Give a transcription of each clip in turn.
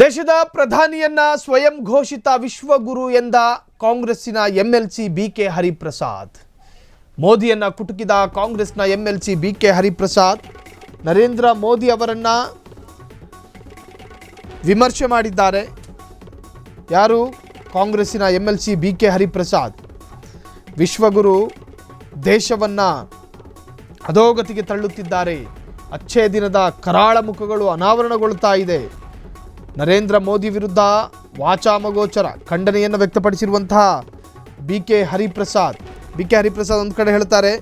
ದೇಶದ ಪ್ರಧಾನಿಯನ್ನ ಸ್ವಯಂ ಘೋಷಿತ ವಿಶ್ವಗುರು ಎಂದ ಕಾಂಗ್ರೆಸ್ಸಿನ ಎಂಎಲ್ಸಿ ಬಿಕೆ ಹರಿಪ್ರಸಾದ್. ಮೋದಿಯನ್ನ ಕುಟುಕಿದ ಕಾಂಗ್ರೆಸ್ನ ಎಂಎಲ್ಸಿ ಬಿಕೆ ಹರಿಪ್ರಸಾದ್ ನರೇಂದ್ರ ಮೋದಿ ಅವರನ್ನ ವಿಮರ್ಶೆ ಮಾಡಿದ್ದಾರೆ. ಯಾರು? ಕಾಂಗ್ರೆಸ್ಸಿನ ಎಂಎಲ್ಸಿ ಬಿಕೆ ಹರಿಪ್ರಸಾದ್. ವಿಶ್ವಗುರು ದೇಶವನ್ನ ಅಧೋಗತಿಗೆ ತಳ್ಳುತ್ತಿದ್ದಾರೆ. ಅಚ್ಚೇ ದಿನದ ಕರಾಳ ಮುಖಗಳು ಅನಾವರಣಗೊಳ್ಳುತ್ತಾ ಇದೆ. ನರೇಂದ್ರ ಮೋದಿ ವಿರುದ್ಧ ವಾಚಾಮಗೋಚರ ಖಂಡನೆಯನ್ನು ವ್ಯಕ್ತಪಡಿಸಿರುವಂತಹ ಬಿಕೆ ಹರಿಪ್ರಸಾದ್ ಒಂದು ಕಡೆ ಹೇಳ್ತಾರೆ,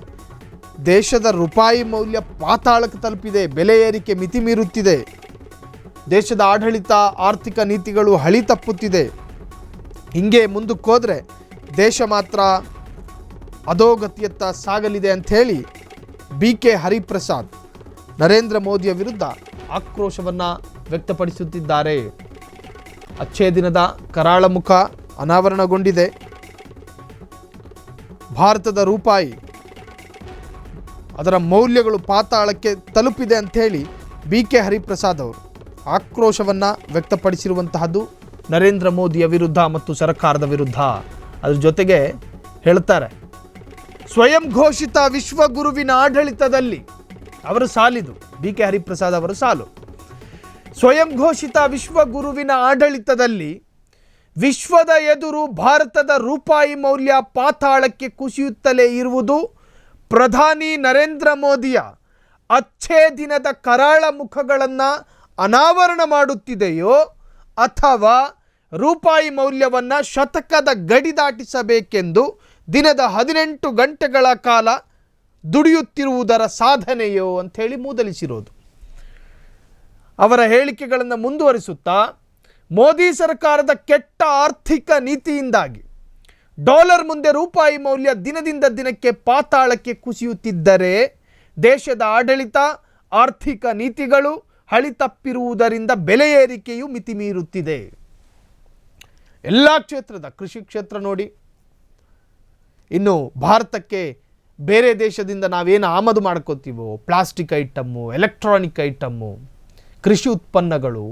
ದೇಶದ ರೂಪಾಯಿ ಮೌಲ್ಯ ಪಾತಾಳಕ್ಕೆ ತಲುಪಿದೆ, ಬೆಲೆ ಏರಿಕೆ ಮಿತಿ ಮೀರುತ್ತಿದೆ, ದೇಶದ ಆಡಳಿತ ಆರ್ಥಿಕ ನೀತಿಗಳು ಹಳಿ ತಪ್ಪುತ್ತಿದೆ, ಹಿಂಗೆ ಮುಂದಕ್ಕೆ ಹೋದರೆ ದೇಶ ಮಾತ್ರ ಅಧೋಗತಿಯತ್ತ ಸಾಗಲಿದೆ ಅಂಥೇಳಿ ಬಿಕೆ ಹರಿಪ್ರಸಾದ್ ನರೇಂದ್ರ ಮೋದಿಯ ವಿರುದ್ಧ ಆಕ್ರೋಶವನ್ನು ವ್ಯಕ್ತಪಡಿಸುತ್ತಿದ್ದಾರೆ. ಅಚ್ಚೇ ದಿನದ ಕರಾಳ ಮುಖ ಅನಾವರಣಗೊಂಡಿದೆ. ಭಾರತದ ರೂಪಾಯಿ ಅದರ ಮೌಲ್ಯಗಳು ಪಾತಾಳಕ್ಕೆ ತಲುಪಿದೆ ಅಂಥೇಳಿ ಬಿಕೆ ಹರಿಪ್ರಸಾದ್ ಅವರು ಆಕ್ರೋಶವನ್ನು ವ್ಯಕ್ತಪಡಿಸಿರುವಂತಹದ್ದು ನರೇಂದ್ರ ಮೋದಿಯ ವಿರುದ್ಧ ಮತ್ತು ಸರ್ಕಾರದ ವಿರುದ್ಧ. ಅದ್ರ ಜೊತೆಗೆ ಹೇಳ್ತಾರೆ, ಸ್ವಯಂ ಘೋಷಿತ ವಿಶ್ವಗುರುವಿನ ಆಡಳಿತದಲ್ಲಿ ಅವರ ಸಾಲಿದು ಬಿಕೆ ಹರಿಪ್ರಸಾದ್ ಅವರ ಸಾಲು. ಸ್ವಯಂ ಘೋಷಿತ ವಿಶ್ವಗುರುವಿನ ಆಡಳಿತದಲ್ಲಿ ವಿಶ್ವದ ಎದುರು ಭಾರತದ ರೂಪಾಯಿ ಮೌಲ್ಯ ಪಾತಾಳಕ್ಕೆ ಕುಸಿಯುತ್ತಲೇ ಇರುವುದು ಪ್ರಧಾನಿ ನರೇಂದ್ರ ಮೋದಿಯ ಅಚ್ಚೇ ದಿನದ ಕರಾಳ ಮುಖಗಳನ್ನು ಅನಾವರಣ ಮಾಡುತ್ತಿದೆಯೋ ಅಥವಾ ರೂಪಾಯಿ ಮೌಲ್ಯವನ್ನು ಶತಕದ ಗಡಿ ದಾಟಿಸಬೇಕೆಂದು ದಿನದ 18 ಗಂಟೆಗಳ ಕಾಲ ದುಡಿಯುತ್ತಿರುವುದರ ಸಾಧನೆಯೋ ಅಂಥೇಳಿ ಮೂದಲಿಸಿರೋದು. ಅವರ ಹೇಳಿಕೆಗಳನ್ನು ಮುಂದುವರಿಸುತ್ತಾ, ಮೋದಿ ಸರ್ಕಾರದ ಕೆಟ್ಟ ಆರ್ಥಿಕ ನೀತಿಯಿಂದಾಗಿ ಡಾಲರ್ ಮುಂದೆ ರೂಪಾಯಿ ಮೌಲ್ಯ ದಿನದಿಂದ ದಿನಕ್ಕೆ ಪಾತಾಳಕ್ಕೆ ಕುಸಿಯುತ್ತಿದ್ದರೆ ದೇಶದ ಆಡಳಿತ ಆರ್ಥಿಕ ನೀತಿಗಳು ಹಳಿ ತಪ್ಪಿರುವುದರಿಂದ ಬೆಲೆ ಏರಿಕೆಯು ಮಿತಿ ಮೀರುತ್ತಿದೆ. ಎಲ್ಲ ಕ್ಷೇತ್ರದ ಕೃಷಿ ಕ್ಷೇತ್ರ ನೋಡಿ, ಇನ್ನು ಭಾರತಕ್ಕೆ ಬೇರೆ ದೇಶದಿಂದ ನಾವೇನು ಆಮದು ಮಾಡ್ಕೋತೀವೋ ಪ್ಲಾಸ್ಟಿಕ್ ಐಟಮ್ಮು, ಎಲೆಕ್ಟ್ರಾನಿಕ್ ಐಟಮ್ಮು, ಕೃಷಿ ಉತ್ಪನ್ನಗಳು,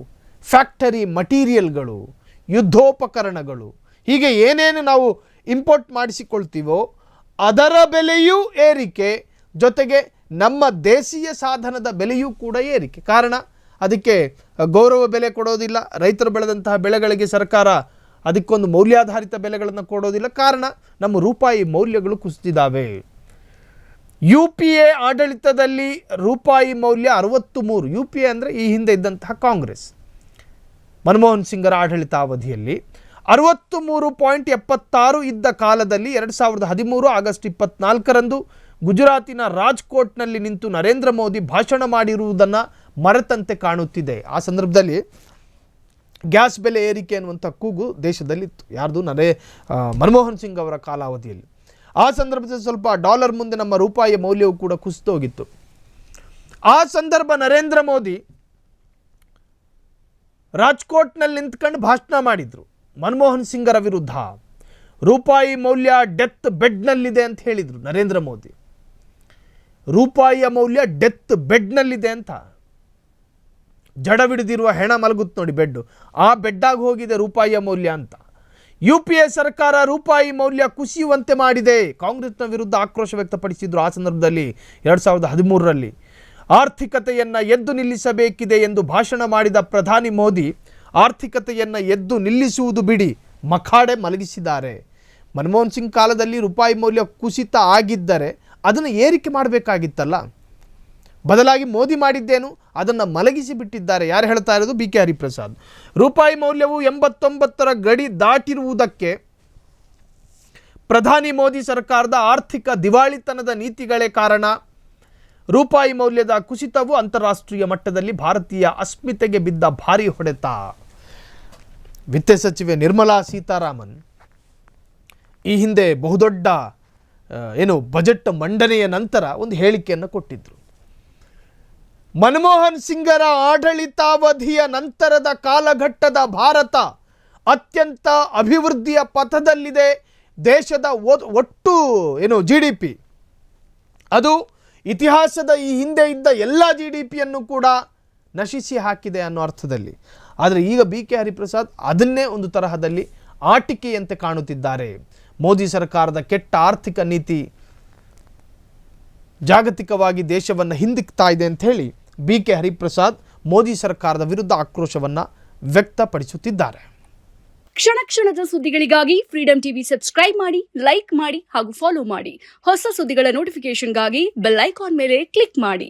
ಫ್ಯಾಕ್ಟರಿ ಮಟೀರಿಯಲ್ಗಳು, ಯುದ್ಧೋಪಕರಣಗಳು, ಹೀಗೆ ಏನೇನು ನಾವು ಇಂಪೋರ್ಟ್ ಮಾಡಿಸಿಕೊಳ್ತೀವೋ ಅದರ ಬೆಲೆಯೂ ಏರಿಕೆ, ಜೊತೆಗೆ ನಮ್ಮ ದೇಶೀಯ ಸಾಧನದ ಬೆಲೆಯೂ ಕೂಡ ಏರಿಕೆ. ಕಾರಣ ಅದಕ್ಕೆ ಗೌರವ ಬೆಲೆ ಕೊಡೋದಿಲ್ಲ. ರೈತರು ಬೆಳೆದಂತಹ ಬೆಳೆಗಳಿಗೆ ಸರ್ಕಾರ ಅದಕ್ಕೊಂದು ಮೌಲ್ಯಾಧಾರಿತ ಬೆಲೆಗಳನ್ನು ಕೊಡೋದಿಲ್ಲ. ಕಾರಣ ನಮ್ಮ ರೂಪಾಯಿ ಮೌಲ್ಯಗಳು ಕುಸಿದಿದ್ದಾವೆ. UPA ಆಡಳಿತದಲ್ಲಿ ರೂಪಾಯಿ ಮೌಲ್ಯ 63. UPA ಅಂದರೆ ಈ ಹಿಂದೆ ಇದ್ದಂತಹ ಕಾಂಗ್ರೆಸ್, ಮನಮೋಹನ್ ಸಿಂಗರ ಆಡಳಿತಾವಧಿಯಲ್ಲಿ 63.76 ಇದ್ದ ಕಾಲದಲ್ಲಿ 2013 ಆಗಸ್ಟ್ 24ರಂದು ಗುಜರಾತಿನ ರಾಜ್ಕೋಟ್ನಲ್ಲಿ ನಿಂತು ನರೇಂದ್ರ ಮೋದಿ ಭಾಷಣ ಮಾಡಿರುವುದನ್ನು ಮರೆತಂತೆ ಕಾಣುತ್ತಿದೆ. ಆ ಸಂದರ್ಭದಲ್ಲಿ ಗ್ಯಾಸ್ ಬೆಲೆ ಏರಿಕೆ ಅನ್ನುವಂಥ ಕೂಗು ದೇಶದಲ್ಲಿತ್ತು. ಯಾರ್ದು? ಮನಮೋಹನ್ ಸಿಂಗ್ ಅವರ ಕಾಲಾವಧಿಯಲ್ಲಿ. ಆ ಸಂದರ್ಭದಲ್ಲಿ ಸ್ವಲ್ಪ ಡಾಲರ್ ಮುಂದೆ ನಮ್ಮ ರೂಪಾಯಿಯ ಮೌಲ್ಯವು ಕೂಡ ಕುಸಿದು ಹೋಗಿತ್ತು. ಆ ಸಂದರ್ಭ ನರೇಂದ್ರ ಮೋದಿ ರಾಜ್ಕೋಟ್ನಲ್ಲಿ ನಿಂತ್ಕೊಂಡು ಭಾಷಣ ಮಾಡಿದರು ಮನಮೋಹನ್ ಸಿಂಗರ ವಿರುದ್ಧ. ರೂಪಾಯಿ ಮೌಲ್ಯ ಡೆತ್ ಬೆಡ್ನಲ್ಲಿದೆ ಅಂತ ಹೇಳಿದರು ನರೇಂದ್ರ ಮೋದಿ. ರೂಪಾಯಿಯ ಮೌಲ್ಯ ಡೆತ್ ಬೆಡ್ನಲ್ಲಿದೆ ಅಂತ, ಜಡವಿಡಿದಿರುವ ಹೆಣ ಮಲಗುತ್ತ ನೋಡಿ ಬೆಡ್ಡು, ಆ ಬೆಡ್ಡಾಗಿ ಹೋಗಿದೆ ರೂಪಾಯಿಯ ಮೌಲ್ಯ ಅಂತ. UPA ಸರ್ಕಾರ ರೂಪಾಯಿ ಮೌಲ್ಯ ಕುಸಿಯುವಂತೆ ಮಾಡಿದೆ. ಕಾಂಗ್ರೆಸ್ನ ವಿರುದ್ಧ ಆಕ್ರೋಶ ವ್ಯಕ್ತಪಡಿಸಿದ್ರು. ಆ ಸಂದರ್ಭದಲ್ಲಿ 2013ರಲ್ಲಿ ಆರ್ಥಿಕತೆಯನ್ನು ಎದ್ದು ನಿಲ್ಲಿಸಬೇಕಿದೆ ಎಂದು ಭಾಷಣ ಮಾಡಿದ ಪ್ರಧಾನಿ ಮೋದಿ ಆರ್ಥಿಕತೆಯನ್ನು ಎದ್ದು ನಿಲ್ಲಿಸುವುದು ಬಿಡಿ ಮಖಾಡೆ ಮಲಗಿಸಿದ್ದಾರೆ. ಮನಮೋಹನ್ ಸಿಂಗ್ ಕಾಲದಲ್ಲಿ ರೂಪಾಯಿ ಮೌಲ್ಯ ಕುಸಿತ ಆಗಿದ್ದರೆ ಅದನ್ನು ಏರಿಕೆ ಮಾಡಬೇಕಾಗಿತ್ತಲ್ಲ, ಬದಲಾಗಿ ಮೋದಿ ಮಾಡಿದ್ದೇನು, ಅದನ್ನು ಮಲಗಿಸಿ ಬಿಟ್ಟಿದ್ದಾರೆ. ಯಾರು ಹೇಳ್ತಾ ಇರೋದು? ಬಿಕೆ ಹರಿಪ್ರಸಾದ್. ರೂಪಾಯಿ ಮೌಲ್ಯವು 89ರ ಗಡಿ ದಾಟಿರುವುದಕ್ಕೆ ಪ್ರಧಾನಿ ಮೋದಿ ಸರ್ಕಾರದ ಆರ್ಥಿಕ ದಿವಾಳಿತನದ ನೀತಿಗಳೇ ಕಾರಣ. ರೂಪಾಯಿ ಮೌಲ್ಯದ ಕುಸಿತವು ಅಂತಾರಾಷ್ಟ್ರೀಯ ಮಟ್ಟದಲ್ಲಿ ಭಾರತೀಯ ಅಸ್ಮಿತೆಗೆ ಬಿದ್ದ ಭಾರಿ ಹೊಡೆತ. ವಿತ್ತ ಸಚಿವೆ ನಿರ್ಮಲಾ ಸೀತಾರಾಮನ್ ಈ ಹಿಂದೆ ಬಹುದೊಡ್ಡ ಬಜೆಟ್ ಮಂಡನೆಯ ನಂತರ ಒಂದು ಹೇಳಿಕೆಯನ್ನು ಕೊಟ್ಟಿದ್ದರು. ಮನಮೋಹನ್ ಸಿಂಗರ ಆಡಳಿತಾವಧಿಯ ನಂತರದ ಕಾಲಘಟ್ಟದ ಭಾರತ ಅತ್ಯಂತ ಅಭಿವೃದ್ಧಿಯ ಪಥದಲ್ಲಿದೆ. ದೇಶದ ಒಟ್ಟು GDP ಅದು ಇತಿಹಾಸದ ಈ ಹಿಂದೆ ಇದ್ದ ಎಲ್ಲ GDPಯನ್ನು ಕೂಡ ನಶಿಸಿ ಹಾಕಿದೆ ಅನ್ನೋ ಅರ್ಥದಲ್ಲಿ. ಆದರೆ ಈಗ ಬಿ ಕೆ ಹರಿಪ್ರಸಾದ್ ಅದನ್ನೇ ಒಂದು ತರಹದಲ್ಲಿ ಆಟಿಕೆಯಂತೆ ಕಾಣುತ್ತಿದ್ದಾರೆ. ಮೋದಿ ಸರ್ಕಾರದ ಕೆಟ್ಟ ಆರ್ಥಿಕ ನೀತಿ ಜಾಗತಿಕವಾಗಿ ದೇಶವನ್ನು ಹಿಂದಿಕ್ತಾ ಇದೆ ಅಂತ ಹೇಳಿ ಬಿ ಕೆ ಹರಿಪ್ರಸಾದ್ ಮೋದಿ ಸರ್ಕಾರದ ವಿರುದ್ಧ ಆಕ್ರೋಶವನ್ನು ವ್ಯಕ್ತಪಡಿಸುತ್ತಿದ್ದಾರೆ. ಕ್ಷಣ ಕ್ಷಣದ ಸುದ್ದಿಗಳಿಗಾಗಿ ಫ್ರೀಡಂ ಟಿವಿ ಸಬ್ಸ್ಕ್ರೈಬ್ ಮಾಡಿ, ಲೈಕ್ ಮಾಡಿ ಹಾಗೂ ಫಾಲೋ ಮಾಡಿ. ಹೊಸ ಸುದ್ದಿಗಳ ನೋಟಿಫಿಕೇಶನ್ಗಾಗಿ ಬೆಲ್ ಐಕಾನ್ ಮೇಲೆ ಕ್ಲಿಕ್ ಮಾಡಿ.